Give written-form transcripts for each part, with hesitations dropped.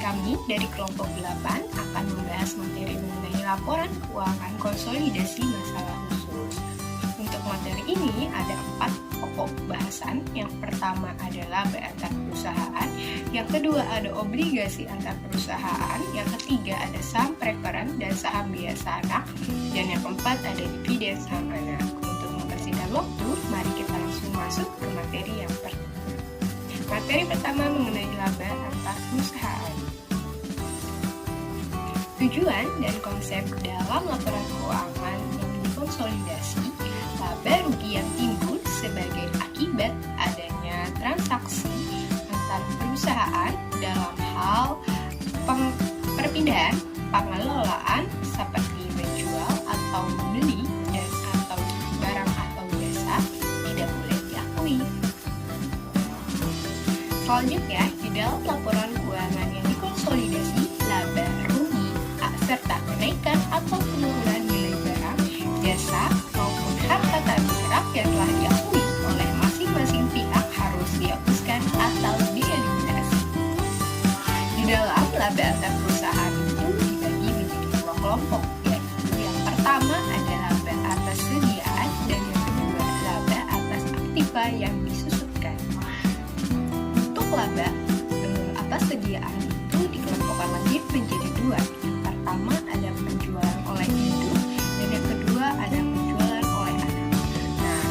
Kami dari kelompok 8 akan membahas materi mengenai laporan keuangan konsolidasi masalah khusus. Untuk materi ini ada 4 pokok bahasan. Yang pertama adalah laba antar perusahaan, yang kedua ada obligasi antar perusahaan, yang ketiga ada saham preferen dan saham biasa anak, dan yang keempat ada dividen saham anak. Untuk mempersingkat waktu, mari kita langsung masuk ke materi yang pertama. Materi pertama mengenai laba antar perusahaan. Tujuan dan konsep dalam laporan keuangan yang dikonsolidasi, laba rugi yang timbul sebagai akibat adanya transaksi antar perusahaan dalam hal perpindahan pengelolaan seperti menjual atau membeli dan atau barang atau jasa tidak boleh diakui. Selanjutnya, di dalam laporan keuangan yang dikonsolidasi, laba rugi serta kenaikan atau penurunan nilai barang, jasa, maupun harta tak bergerak yang telah diakui oleh masing-masing pihak harus dihapuskan atau dieliminasi. Di dalam laba antar perusahaan itu dibagi menjadi 2 kelompok, yaitu yang pertama adalah laba atas sediaan dan yang kedua laba atas aktiva yang disusutkan. Untuk laba atas sediaan itu dikelompokkan lagi menjadi 2. Pertama ada penjualan oleh induk dan yang kedua ada penjualan oleh anak. Nah,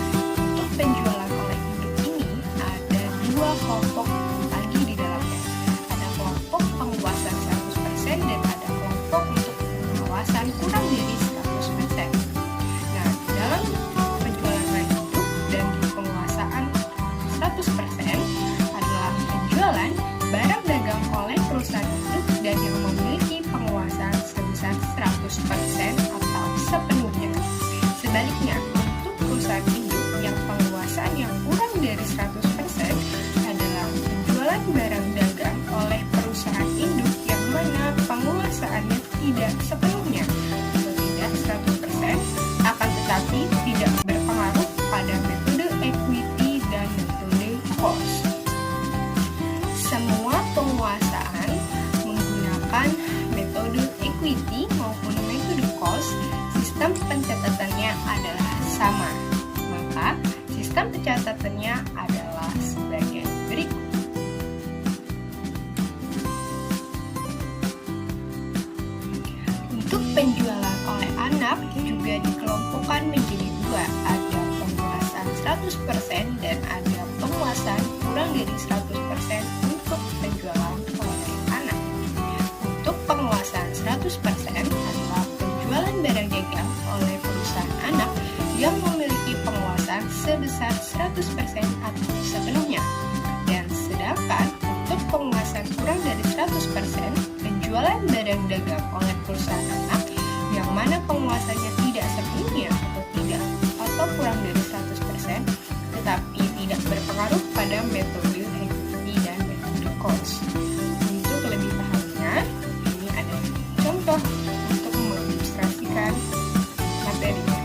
untuk penjualan oleh induk ini ada 2 kelompok lagi di dalamnya. Ada kelompok penguasaan 100% dan ada kelompok untuk pengawasan kurang dari 100%. Nah, dalam penjualan oleh induk dan di penguasaan 100% adalah penjualan barang dagang oleh perusahaan induk dan yang memiliki penguasaan sebesar 100% atau sepenuhnya. Sebaliknya, untuk perusahaan induk yang penguasaan yang kurang dari 100% adalah penjualan barang dagang oleh perusahaan induk yang mana penguasaannya tidak sepenuhnya atau tidak 100%, akan tetapi tidak berpengaruh pada metode equity dan metode cost. Semua penguasaan menggunakan metode equity maupun metode cost, sistem pencatatannya adalah sama. Maka, sistem pencatatannya adalah sebagai berikut. Untuk penjualan oleh anak juga dikelompokkan menjadi 2. Ada penguasaan 100% dan ada penguasaan kurang dari 100% untuk penjualan oleh anak. Untuk penguasaan 100% adalah penjualan barang dagang oleh perusahaan anak yang memiliki penguasaan sebesar 100% atau sepenuhnya. Dan sedangkan untuk penguasaan kurang dari 100%, penjualan barang dagang oleh perusahaan anak yang mana penguasannya tidak sepenuhnya atau kurang dari 100%, tetapi tidak berpengaruh pada metode equity dan metode cost. Untuk lebih pahamnya, ini ada contoh untuk mengilustrasikan materinya.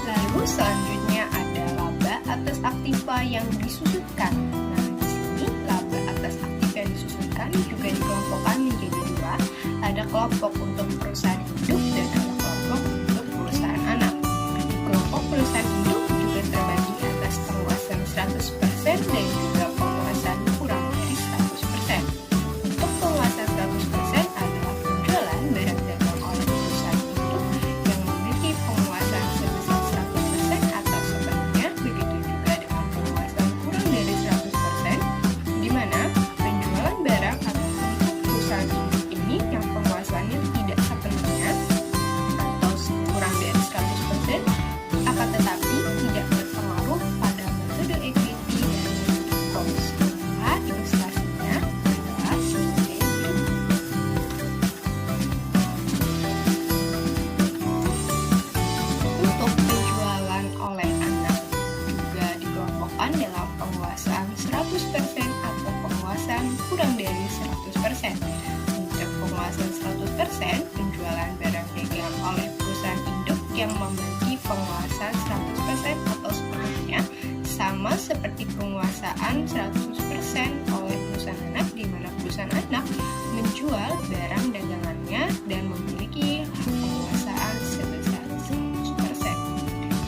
Lalu selanjutnya ada laba atas aktiva yang disusutkan. Nah, di sini laba atas aktiva yang disusutkan juga dikelompokkan menjadi 2. Ada kelompok untuk perusahaan induk dan ada kelompok untuk perusahaan anak. Kelompok perusahaan induk juga terbagi atas penguasaan 100% dan juga penguasaan kurang dari 100%. Untuk penguasaan 100% adalah penjualan barang dagang oleh perusahaan induk yang memiliki penguasaan sebesar 100% atau sepenuhnya. Begitu juga dengan penguasaan kurang dari 100%, di mana penjualan barang atau untuk perusahaan induk ini yang penguasaannya tidak sepenuhnya atau kurang dari 100%, akan tetapi tidak berpengaruh pada metode equity dan metode cost. Maka ilustrasinya adalah sebagai berikut. Untuk penjualan oleh anak juga dikelompokkan dalam penguasaan 100% atau penguasaan kurang dari 100%. Untuk penguasaan 100%, penjualan barang dagang oleh perusahaan induk yang memiliki penguasaan 100% atau sepenuhnya, sama seperti penguasaan 100% oleh perusahaan anak, di mana perusahaan anak menjual barang dagangannya dan memiliki penguasaan sebesar 100%.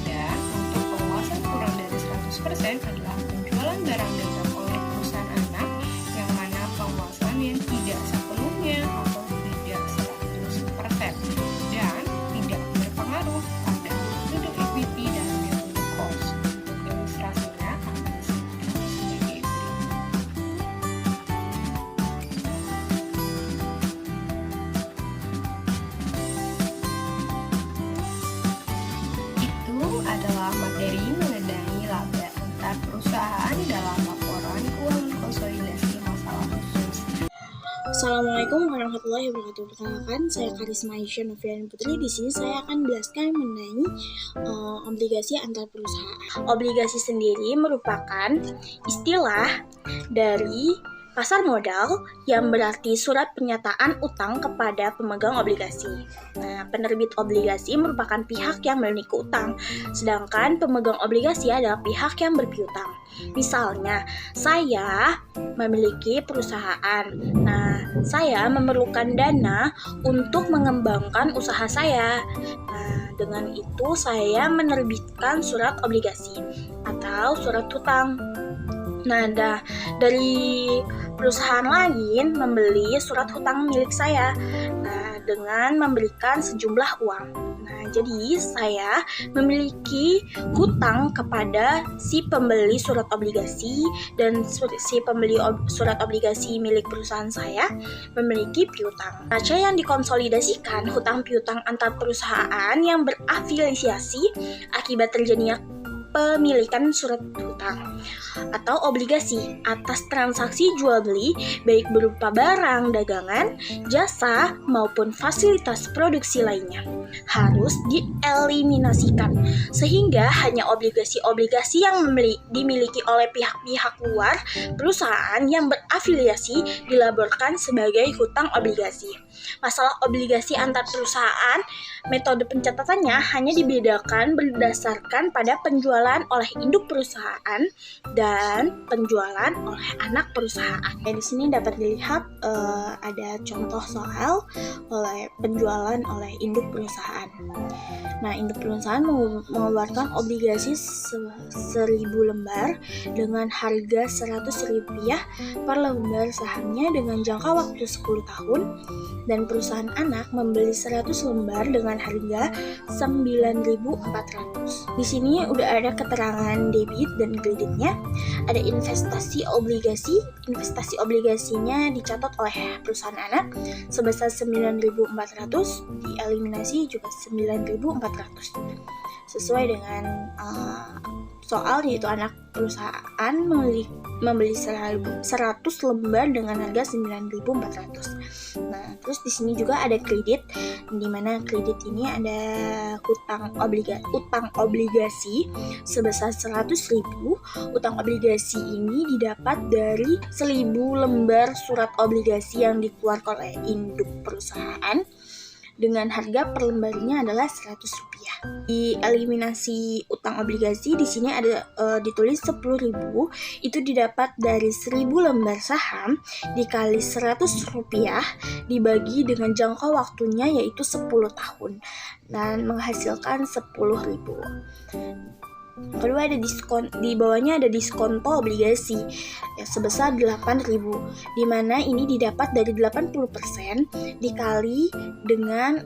Dan untuk penguasaan kurang dari 100% adalah penjualan barang dagang oleh perusahaan anak, yang mana penguasaan yang tidak sepenuhnya atau tidak 100% dan tidak berpengaruh pada metode equity dan metode cost. Untuk ilustrasinya akan disebutkan sebagai berikut. Itu adalah materi mengenai laba antar perusahaan dalam laporan keuangan konsolidasi masalah khusus. Assalamualaikum warahmatullahi wabarakatuh. Perkenalkan, saya Karisma Aisyah Novian Putri. Di sini saya akan menjelaskan mengenai obligasi antar perusahaan. Obligasi sendiri merupakan istilah dari pasar modal yang berarti surat pernyataan utang kepada pemegang obligasi. Nah, penerbit obligasi merupakan pihak yang memiliki utang, sedangkan pemegang obligasi adalah pihak yang berpiutang. Misalnya, saya memiliki perusahaan. Nah, saya memerlukan dana untuk mengembangkan usaha saya. Nah, dengan itu saya menerbitkan surat obligasi atau surat utang. Nah, dari perusahaan lain membeli surat hutang milik saya, nah, dengan memberikan sejumlah uang. Nah, jadi saya memiliki hutang kepada si pembeli surat obligasi, dan si pembeli surat obligasi milik perusahaan saya memiliki piutang. Neraca yang dikonsolidasikan hutang piutang antar perusahaan yang berafiliasi akibat terjadinya pemilikan surat hutang atau obligasi atas transaksi jual beli baik berupa barang dagangan, jasa maupun fasilitas produksi lainnya harus dieliminasikan, sehingga hanya obligasi-obligasi yang dimiliki oleh pihak-pihak luar perusahaan yang berafiliasi dilaporkan sebagai hutang obligasi. Masalah obligasi antar perusahaan, metode pencatatannya hanya dibedakan berdasarkan pada penjualan oleh induk perusahaan dan penjualan oleh anak perusahaan. Dan di sini dapat dilihat ada contoh soal oleh penjualan oleh induk perusahaan. Nah, induk perusahaan mengeluarkan obligasi 1000 lembar dengan harga Rp100 per lembar sahamnya dengan jangka waktu 10 tahun, dan perusahaan anak membeli 100 lembar dengan harga 9.400. Di sini udah ada keterangan debit dan kreditnya. Ada investasi obligasi. Investasi obligasinya dicatat oleh perusahaan anak sebesar 9.400, dieliminasi juga 9.400. Sesuai dengan soal, yaitu anak perusahaan membeli 100 lembar dengan harga 9.400. Nah, terus di sini juga ada kredit, di mana kredit ini ada utang obligasi sebesar 100.000. Utang obligasi ini didapat dari 1.000 lembar surat obligasi yang dikeluarkan oleh induk perusahaan dengan harga per lembarnya adalah Rp100. Di eliminasi utang obligasi di sini ada ditulis 10.000, itu didapat dari 1.000 lembar saham dikali Rp100 dibagi dengan jangka waktunya yaitu 10 tahun dan menghasilkan 10.000. Kedua, ada diskon, di bawahnya ada diskonto obligasi ya, sebesar 8.000, di mana ini didapat dari 80% dikali dengan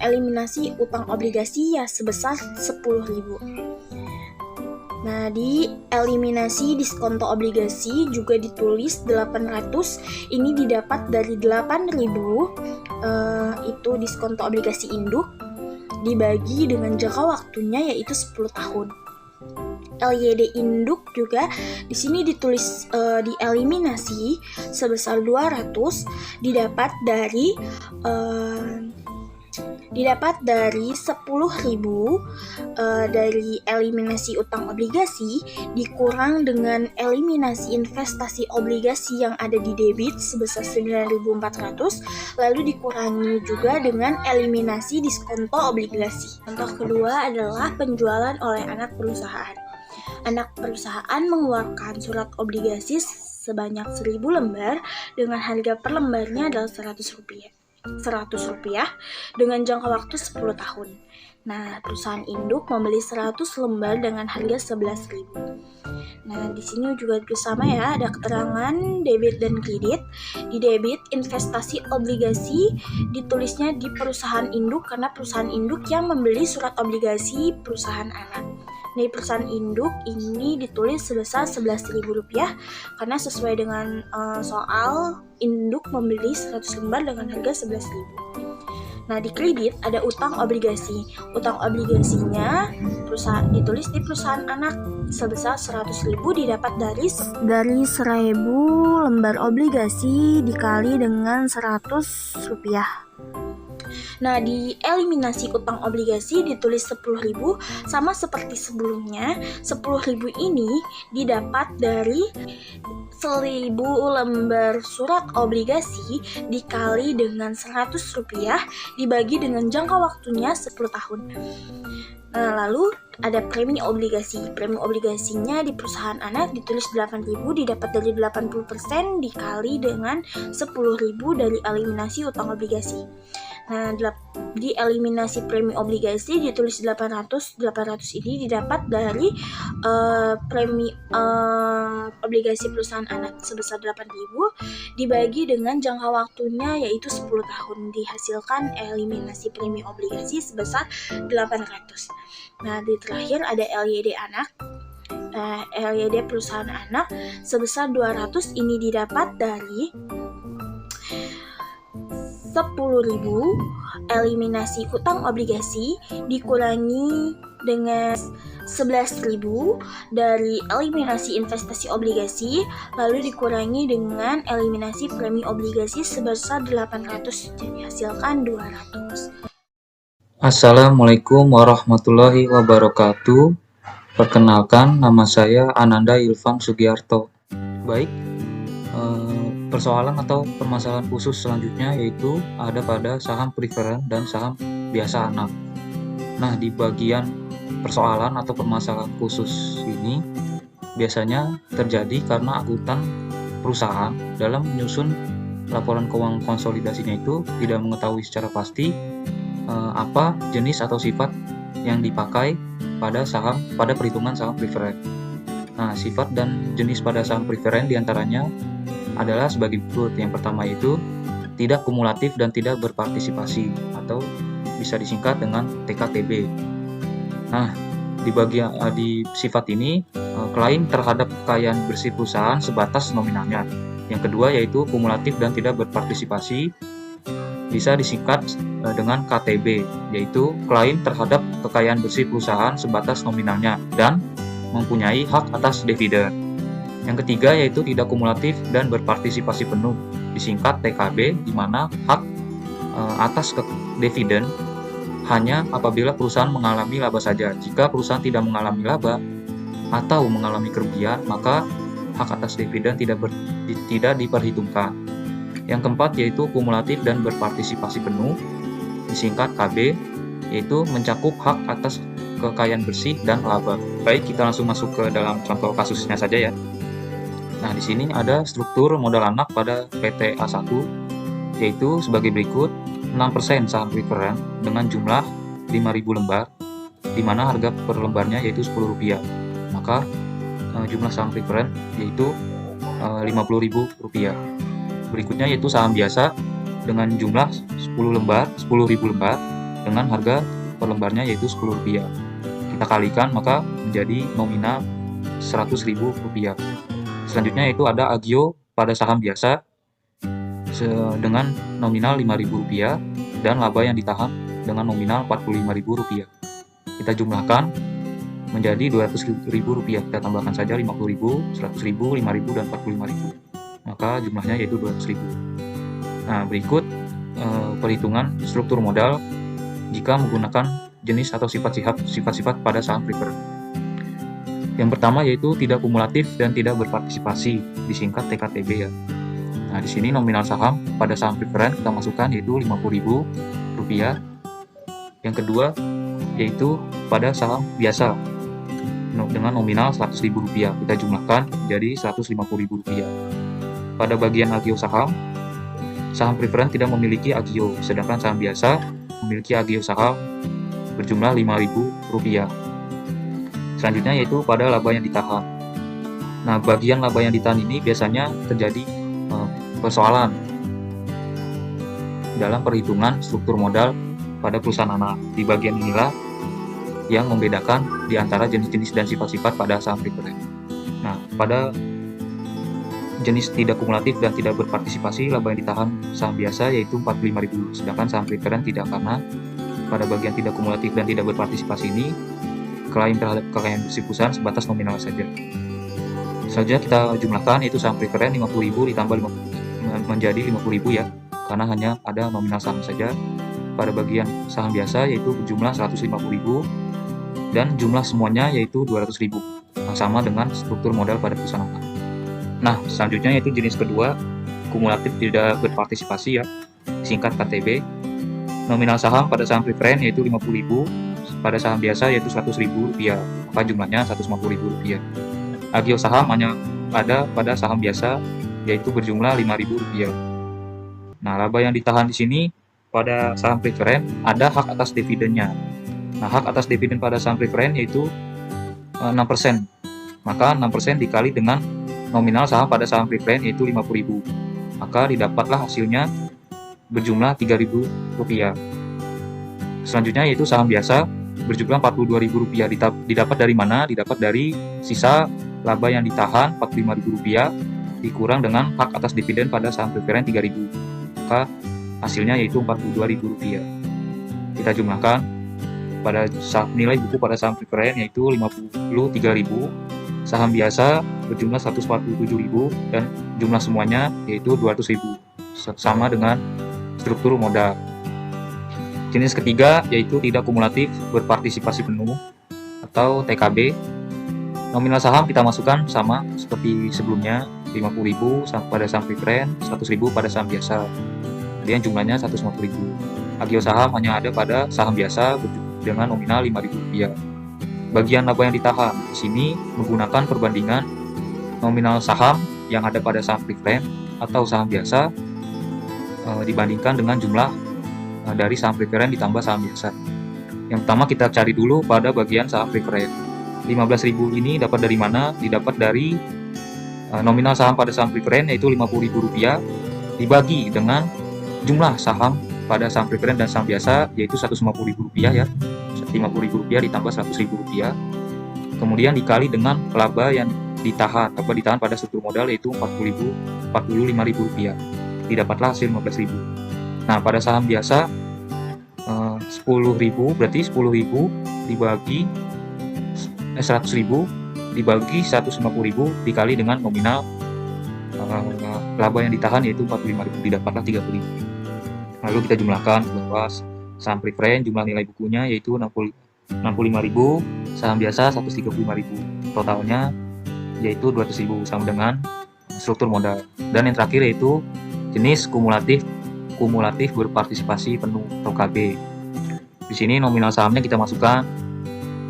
eliminasi utang obligasi ya sebesar 10.000. Nah, di eliminasi diskonto obligasi juga ditulis 800, ini didapat dari 8.000 itu diskonto obligasi induk dibagi dengan jangka waktunya yaitu 10 tahun. LYD induk juga di sini ditulis dieliminasi sebesar 200, didapat dari didapat dari 10.000 dari eliminasi utang obligasi dikurang dengan eliminasi investasi obligasi yang ada di debit sebesar 9.400, lalu dikurangi juga dengan eliminasi diskonto obligasi. Contoh kedua adalah penjualan oleh anak perusahaan. Anak perusahaan mengeluarkan surat obligasi sebanyak 1.000 lembar dengan harga per lembarnya adalah Rp100 dengan jangka waktu 10 tahun. Nah, perusahaan induk membeli 100 lembar dengan harga 11.000. Nah, di sini juga sama ya, ada keterangan debit dan kredit. Di debit, investasi obligasi ditulisnya di perusahaan induk karena perusahaan induk yang membeli surat obligasi perusahaan anak. Di perusahaan induk ini ditulis sebesar Rp11.000 karena sesuai dengan soal induk membeli 100 lembar dengan harga Rp11.000. Nah, di kredit ada utang obligasi. Utang obligasinya ditulis di perusahaan anak sebesar Rp100.000 didapat dari 1.000 lembar obligasi dikali dengan Rp100. Nah, di eliminasi utang obligasi ditulis 10.000 sama seperti sebelumnya. 10.000 ini didapat dari 1.000 lembar surat obligasi dikali dengan Rp100 dibagi dengan jangka waktunya 10 tahun. Nah, lalu ada premi obligasi. Premi obligasinya di perusahaan anak ditulis 8.000 didapat dari 80% dikali dengan 10.000 dari eliminasi utang obligasi. Nah, di eliminasi premi obligasi ditulis 800. 800 ini didapat dari premi obligasi perusahaan anak sebesar 8.000 dibagi dengan jangka waktunya yaitu 10 tahun. Dihasilkan eliminasi premi obligasi sebesar 800. Nah, di terakhir ada LYD anak. LYD perusahaan anak sebesar 200 ini didapat dari 10.000 eliminasi utang obligasi dikurangi dengan 11.000 dari eliminasi investasi obligasi lalu dikurangi dengan eliminasi premi obligasi sebesar 800 jadi hasilkan 200. Assalamualaikum warahmatullahi wabarakatuh. Perkenalkan, nama saya Ananda Ilvan Sugiarto. Baik, persoalan atau permasalahan khusus selanjutnya yaitu ada pada saham preferen dan saham biasa anak. Nah, di bagian persoalan atau permasalahan khusus ini biasanya terjadi karena akuntan perusahaan dalam menyusun laporan keuangan konsolidasinya itu tidak mengetahui secara pasti apa jenis atau sifat yang dipakai pada perhitungan saham preferen. Nah, sifat dan jenis pada saham preferen diantaranya adalah sebagai berikut. Yang pertama itu tidak kumulatif dan tidak berpartisipasi atau bisa disingkat dengan TKTB. Nah, di sifat ini klaim terhadap kekayaan bersih perusahaan sebatas nominalnya. Yang kedua yaitu kumulatif dan tidak berpartisipasi bisa disingkat dengan KTB, yaitu klaim terhadap kekayaan bersih perusahaan sebatas nominalnya dan mempunyai hak atas dividen. Yang ketiga yaitu tidak kumulatif dan berpartisipasi penuh, disingkat TKB, di mana hak atas dividen hanya apabila perusahaan mengalami laba saja. Jika perusahaan tidak mengalami laba atau mengalami kerugian, maka hak atas dividen tidak diperhitungkan. Yang keempat yaitu kumulatif dan berpartisipasi penuh, disingkat KB, yaitu mencakup hak atas kekayaan bersih dan laba. Baik, kita langsung masuk ke dalam contoh kasusnya saja ya. Nah, di sini ada struktur modal anak pada PT A1, yaitu sebagai berikut: 6% saham preferen dengan jumlah 5.000 lembar, di mana harga per lembarnya yaitu Rp10. Maka jumlah saham preferen yaitu Rp50.000. Berikutnya yaitu saham biasa dengan jumlah 10.000 lembar dengan harga per lembarnya yaitu Rp10. Kita kalikan maka menjadi nominal Rp100.000. Selanjutnya yaitu ada agio pada saham biasa dengan nominal Rp5.000 dan laba yang ditahan dengan nominal Rp45.000. Kita jumlahkan menjadi Rp200.000. Kita tambahkan saja Rp50.000, Rp100.000, Rp5.000 dan Rp45.000. Maka jumlahnya yaitu Rp200.000. Nah, berikut perhitungan struktur modal jika menggunakan jenis atau sifat-sifat pada saham preferred. Yang pertama yaitu tidak kumulatif dan tidak berpartisipasi, disingkat TKTB ya. Nah, di sini nominal saham pada saham preferred kita masukkan yaitu Rp50.000. Yang kedua yaitu pada saham biasa dengan nominal Rp100.000. Kita jumlahkan menjadi Rp150.000. Pada bagian agio saham preferred tidak memiliki agio, sedangkan saham biasa memiliki agio saham berjumlah Rp5.000. Selanjutnya yaitu pada laba yang ditahan. Nah, bagian laba yang ditahan ini biasanya terjadi persoalan dalam perhitungan struktur modal pada perusahaan anak. Di bagian inilah yang membedakan di antara jenis-jenis dan sifat-sifat pada saham preferred. Nah, pada jenis tidak kumulatif dan tidak berpartisipasi, laba yang ditahan saham biasa yaitu Rp45.000, sedangkan saham preferred tidak, karena pada bagian tidak kumulatif dan tidak berpartisipasi ini klaim terhadap kekayaan bersih perusahaan sebatas nominal saja. Selanjutnya kita jumlahkan, yaitu saham preferred Rp50.000 ditambah 50 menjadi Rp50.000 ya, karena hanya ada nominal saham saja. Pada bagian saham biasa yaitu berjumlah Rp150.000 dan jumlah semuanya yaitu Rp200.000, sama dengan struktur modal pada perusahaan anak. Nah, selanjutnya yaitu jenis kedua, kumulatif tidak berpartisipasi ya, singkat KTB. Nominal saham pada saham preferred yaitu Rp50.000, pada saham biasa yaitu Rp100.000, maka jumlahnya Rp150.000. Agio saham hanya ada pada saham biasa yaitu berjumlah Rp5.000. Nah, laba yang ditahan di sini pada saham preferred ada hak atas dividennya. Nah, hak atas dividen pada saham preferred yaitu 6%. Maka 6% dikali dengan nominal saham pada saham preferred yaitu Rp50.000. Maka didapatlah hasilnya berjumlah Rp3.000. Selanjutnya yaitu saham biasa berjumlah Rp42.000. Didapat dari mana? Didapat dari sisa laba yang ditahan Rp45.000 dikurang dengan hak atas dividen pada saham preferred Rp3.000. Maka hasilnya yaitu Rp42.000. Kita jumlahkan pada nilai buku pada saham preferred yaitu Rp53.000, saham biasa berjumlah Rp147.000 dan jumlah semuanya yaitu Rp200.000, sama dengan struktur modal. Jenis ketiga yaitu tidak kumulatif berpartisipasi penuh atau TKB. Nominal saham kita masukkan sama seperti sebelumnya, Rp50.000 pada saham preferred, Rp100.000 pada saham biasa. Kemudian jumlahnya Rp150.000. Agio saham hanya ada pada saham biasa dengan nominal Rp5.000. Bagian laba yang ditahan di sini menggunakan perbandingan nominal saham yang ada pada saham preferred atau saham biasa dibandingkan dengan jumlah dari saham preferred ditambah saham biasa. Yang pertama kita cari dulu pada bagian saham preferred. Rp15.000 ini dapat dari mana? Didapat dari nominal saham pada saham preferred yaitu Rp50.000 dibagi dengan jumlah saham pada saham preferred dan saham biasa yaitu Rp150.000 ya. Rp50.000 ditambah Rp100.000. Kemudian dikali dengan laba yang ditahan pada struktur modal yaitu Rp45.000. Didapatlah hasil Rp15.000. Nah, pada saham biasa 10.000 berarti 10.000 dibagi 100.000 dibagi 150.000 dikali dengan nominal laba yang ditahan yaitu Rp45.000, didapatlah Rp30.000. Lalu kita jumlahkan bahwa saham preferred jumlah nilai bukunya yaitu Rp65.000, saham biasa Rp135.000. Totalnya yaitu Rp200.000, sama dengan struktur modal. Dan yang terakhir yaitu jenis kumulatif berpartisipasi penuh atau KB. Di sini nominal sahamnya kita masukkan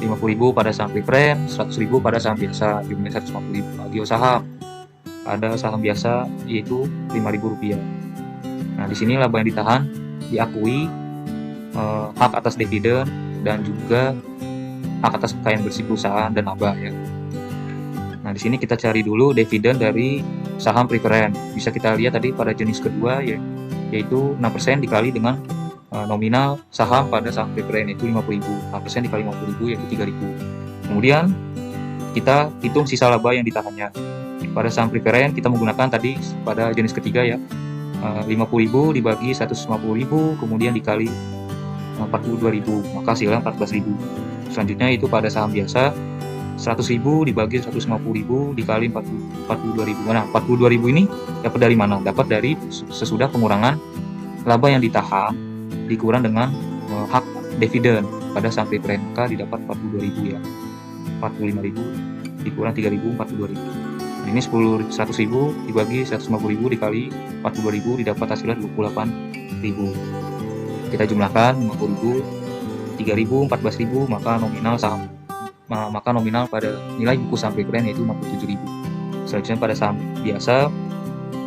Rp50.000 pada saham preferred, Rp100.000 pada saham biasa, jumlahnya Rp150.000. Agio saham ada saham biasa yaitu Rp5.000. Nah, di sini laba yang ditahan diakui hak atas dividen dan juga hak atas kekayaan bersih perusahaan dan laba ya. Nah, di sini kita cari dulu dividen dari saham preferred. Bisa kita lihat tadi pada jenis kedua yaitu 6% dikali dengan nominal saham pada saham preferred yaitu Rp50.000. 6% dikali Rp50.000 yaitu Rp3.000. Kemudian kita hitung sisa laba yang ditahannya. Pada saham preferred kita menggunakan tadi pada jenis ketiga ya, Rp50.000 dibagi Rp150.000 kemudian dikali Rp42.000, maka hasilnya Rp14.000. Selanjutnya itu pada saham biasa Rp100.000 dibagi Rp150.000 dikali Rp42.000. Nah, Rp42.000 ini dapat dari mana? Dapat dari sesudah pengurangan laba yang ditahan dikurang dengan hak dividen pada saham preferred, maka didapat 42.000 ya. 45.000 dikurang 3.000, 42.000. Ini 100.000 dibagi 150.000 dikali 42.000 didapat hasilnya 28.000. Kita jumlahkan 50.000, 3.000, 14.000, maka nominal pada nilai buku saham preferred yaitu 67.000. Selanjutnya pada saham biasa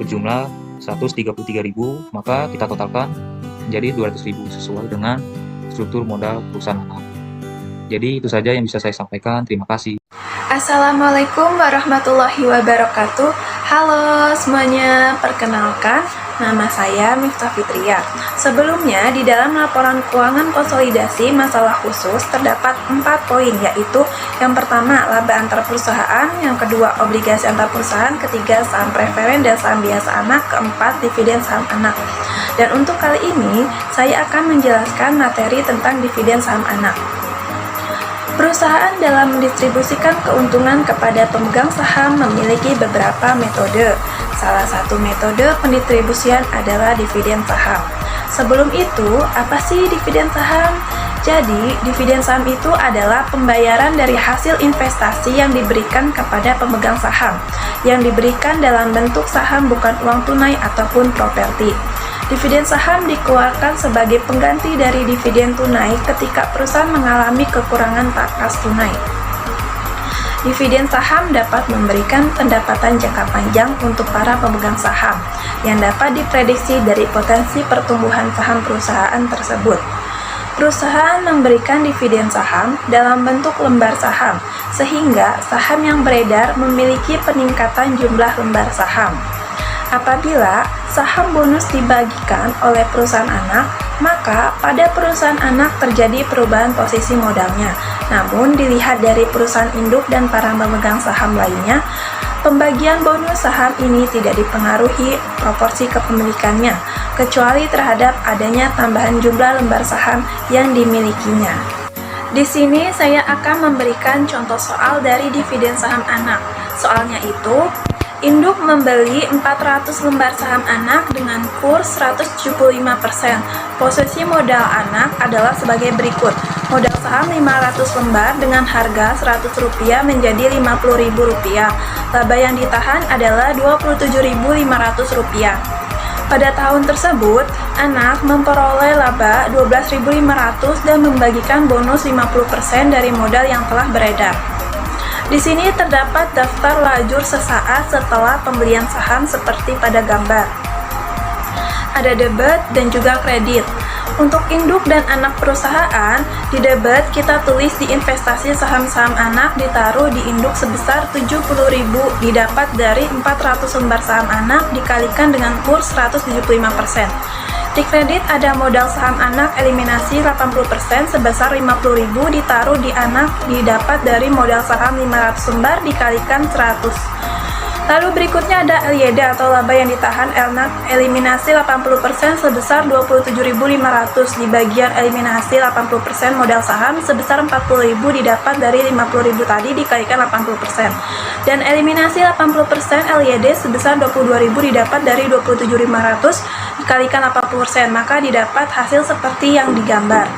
berjumlah 133.000, maka kita totalkan menjadi 200.000 sesuai dengan struktur modal perusahaan anak. Jadi itu saja yang bisa saya sampaikan. Terima kasih. Assalamualaikum warahmatullahi wabarakatuh. Halo semuanya, perkenalkan nama saya Miftah Fitria. Sebelumnya di dalam laporan keuangan konsolidasi masalah khusus terdapat 4 poin, yaitu yang pertama laba antar perusahaan, yang kedua obligasi antar perusahaan, ketiga saham preferen dan saham biasa anak, keempat dividen saham anak. Dan untuk kali ini saya akan menjelaskan materi tentang dividen saham anak. Perusahaan dalam mendistribusikan keuntungan kepada pemegang saham memiliki beberapa metode. Salah satu metode pendistribusian adalah dividen saham. Sebelum itu, apa sih dividen saham? Jadi, dividen saham itu adalah pembayaran dari hasil investasi yang diberikan kepada pemegang saham, yang diberikan dalam bentuk saham bukan uang tunai ataupun properti. Dividen saham dikeluarkan sebagai pengganti dari dividen tunai ketika perusahaan mengalami kekurangan kas tunai. Dividen saham dapat memberikan pendapatan jangka panjang untuk para pemegang saham yang dapat diprediksi dari potensi pertumbuhan saham perusahaan tersebut. Perusahaan memberikan dividen saham dalam bentuk lembar saham, sehingga saham yang beredar memiliki peningkatan jumlah lembar saham. Apabila saham bonus dibagikan oleh perusahaan anak, maka pada perusahaan anak terjadi perubahan posisi modalnya. Namun dilihat dari perusahaan induk dan para pemegang saham lainnya, pembagian bonus saham ini tidak dipengaruhi proporsi kepemilikannya, kecuali terhadap adanya tambahan jumlah lembar saham yang dimilikinya. Di sini saya akan memberikan contoh soal dari dividen saham anak. Soalnya itu, induk membeli 400 lembar saham anak dengan kurs 175%. Posisi modal anak adalah sebagai berikut. Modal saham 500 lembar dengan harga Rp100 menjadi Rp50.000. Laba yang ditahan adalah Rp27.500. Pada tahun tersebut, anak memperoleh laba Rp12.500 dan membagikan bonus 50% dari modal yang telah beredar. Di sini terdapat daftar lajur sesaat setelah pembelian saham seperti pada gambar. Ada debit dan juga kredit. Untuk induk dan anak perusahaan, di debit kita tulis di investasi saham-saham anak ditaruh di induk sebesar Rp70.000 didapat dari 400 lembar saham anak dikalikan dengan kurs 175%. Di kredit ada modal saham anak eliminasi 80% sebesar Rp50.000 ditaruh di anak didapat dari modal saham 500 lembar dikalikan 100. Lalu berikutnya ada LYD atau laba yang ditahan anak eliminasi 80% sebesar Rp27.500 di bagian eliminasi 80% modal saham sebesar Rp40.000 didapat dari Rp50.000 tadi dikalikan 80%. Dan eliminasi 80% LYD sebesar Rp22.000 didapat dari Rp27.500 dikalikan 80%, maka didapat hasil seperti yang digambar.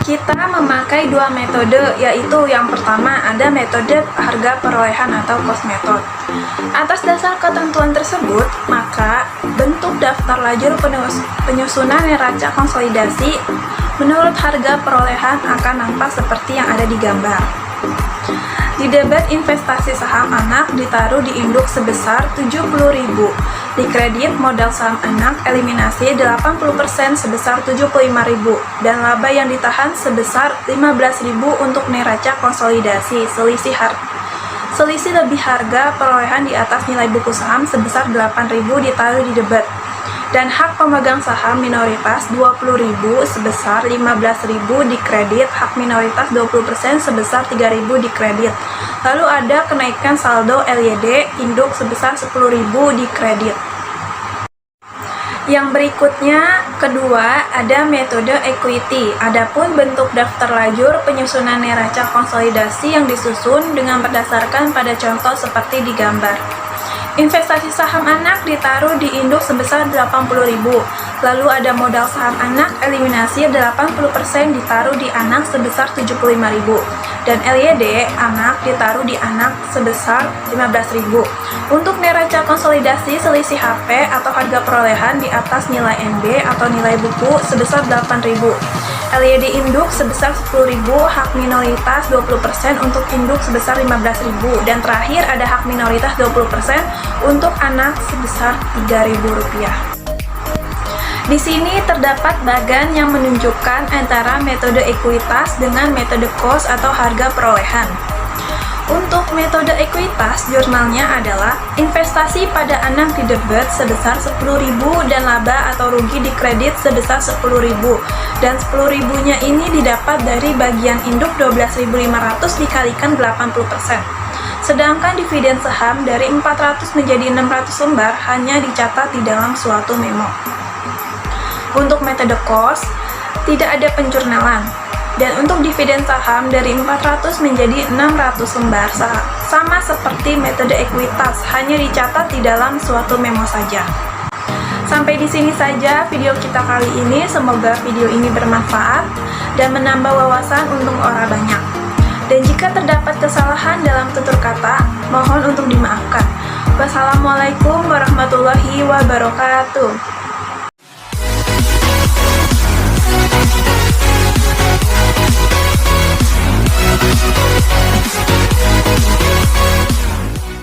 Kita memakai dua metode, yaitu yang pertama ada metode harga perolehan atau cost method. Atas dasar ketentuan tersebut, maka bentuk daftar lajur penyusunan neraca konsolidasi menurut harga perolehan akan nampak seperti yang ada di gambar. Di debit investasi saham anak ditaruh di induk sebesar Rp70.000. Di kredit modal saham anak eliminasi 80% sebesar Rp75.000 dan laba yang ditahan sebesar Rp15.000 untuk neraca konsolidasi selisih lebih harga perolehan di atas nilai buku saham sebesar Rp8.000 ditaruh di debit. Dan hak pemegang saham minoritas Rp20.000 sebesar Rp15.000 di kredit, hak minoritas 20% sebesar Rp3.000 di kredit. Lalu ada kenaikan saldo LYD induk sebesar Rp10.000 di kredit. Yang berikutnya, kedua, ada metode equity. Adapun bentuk daftar lajur penyusunan neraca konsolidasi yang disusun dengan berdasarkan pada contoh seperti di gambar. Investasi saham anak ditaruh di induk sebesar Rp80.000. Lalu ada modal saham anak, eliminasi 80% ditaruh di anak sebesar 75.000 dan LYD anak ditaruh di anak sebesar 15.000. Untuk neraca konsolidasi selisih HP atau harga perolehan di atas nilai NB atau nilai buku sebesar 8.000. LYD induk sebesar 10.000, hak minoritas 20% untuk induk sebesar 15.000 dan terakhir ada hak minoritas 20% untuk anak sebesar Rp3.000. Di sini terdapat bagan yang menunjukkan antara metode ekuitas dengan metode cost atau harga perolehan. Untuk metode ekuitas, jurnalnya adalah investasi pada anak di debit sebesar 10.000 dan laba atau rugi di kredit sebesar 10.000 dan 10.000-nya ini didapat dari bagian induk 12.500 dikalikan 80%. Sedangkan dividen saham dari 400 menjadi 600 lembar hanya dicatat di dalam suatu memo. Untuk metode cost, tidak ada penjurnalan. Dan untuk dividen saham dari 400 menjadi 600 lembar sama seperti metode ekuitas, hanya dicatat di dalam suatu memo saja. Sampai di sini saja video kita kali ini. Semoga video ini bermanfaat dan menambah wawasan untuk orang banyak. Dan jika terdapat kesalahan dalam tutur kata, mohon untuk dimaafkan. Wassalamualaikum warahmatullahi wabarakatuh.